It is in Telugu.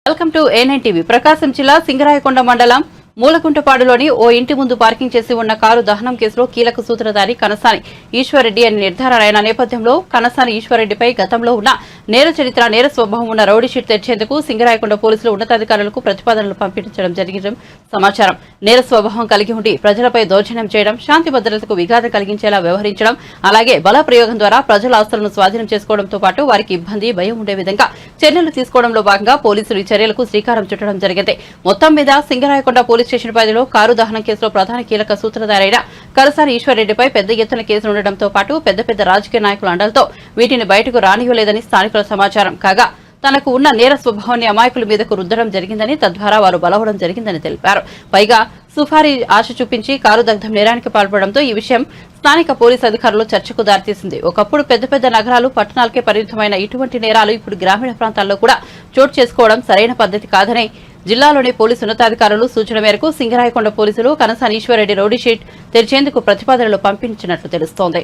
Welcome to A9 TV. ప్రకాశం జిల్లా సింగరాయకొండ మండలం మూలకుంటపాడులోని ఓ ఇంటి ముందు పార్కింగ్ చేసి ఉన్న కారు దహనం కేసులో కీలక సూత్రధారి కనసాని ఈశ్వర్రెడ్డి అని నిర్ధారణ అయిన నేపథ్యంలో కనసాని ఈశ్వర్రెడ్డిపై గతంలో ఉన్న నేర చరిత్ర, నేర స్వభావం ఉన్న రౌడీ షీట్ తెచ్చేందుకు సింగరాయకొండ పోలీసులు ఉన్నతాధికారులకు ప్రతిపాదనలు పంపించడం జరిగిన సమాచారం. నేర స్వభావం కలిగి ఉండి ప్రజలపై దౌర్జన్యం చేయడం, శాంతి భద్రతకు విఘాతం కలిగించేలా వ్యవహరించడం, అలాగే బల ప్రయోగం ద్వారా ప్రజల ఆస్తులను స్వాధీనం చేసుకోవడంతో పాటు వారికి ఇబ్బంది, భయం ఉండే విధంగా చర్యలు తీసుకోవడంలో భాగంగా పోలీసులు ఈ చర్యలకు శ్రీకారం చుట్టడం జరిగింది. మొత్తం మీద సింగరాయకొండ పోలీస్ స్టేషన్ పరిధిలో కారు దహనం కేసులో ప్రధాన కీలక సూత్రధారైన కనసాని ఈశ్వర్రెడ్డిపై పెద్ద ఎత్తున కేసులు ఉండడంతో పాటు పెద్ద రాజకీయ నాయకుల అండలతో వీటిని బయటకు రానివ్వలేదని స్థానికుల సమాచారం కాగా, తనకు ఉన్న నేర స్వభావాన్ని అమాయకుల మీదకు రుద్దడం జరిగిందని, తద్వారా వారు బలవడం జరిగిందని తెలిపారు. పైగా సుఫారీ ఆశ చూపించి కారు దగ్ధం నేరానికి పాల్పడడంతో ఈ విషయం స్థానిక పోలీసు అధికారులు చర్చకు దారితీసింది. ఒకప్పుడు పెద్ద నగరాలు, పట్టణాలకే పరిమితమైన ఇటువంటి నేరాలు ఇప్పుడు గ్రామీణ ప్రాంతాల్లో కూడా చోటు చేసుకోవడం సరైన పద్ధతి కాదని జిల్లాలోని పోలీసు ఉన్నతాధికారులు సూచన మేరకు సింగరాయకొండ పోలీసులు కనసాని ఈశ్వర్రెడ్డి రౌడీ షీట్ తెరిచేందుకు ప్రతిపాదనలు పంపించినట్లు తెలుస్తోంది.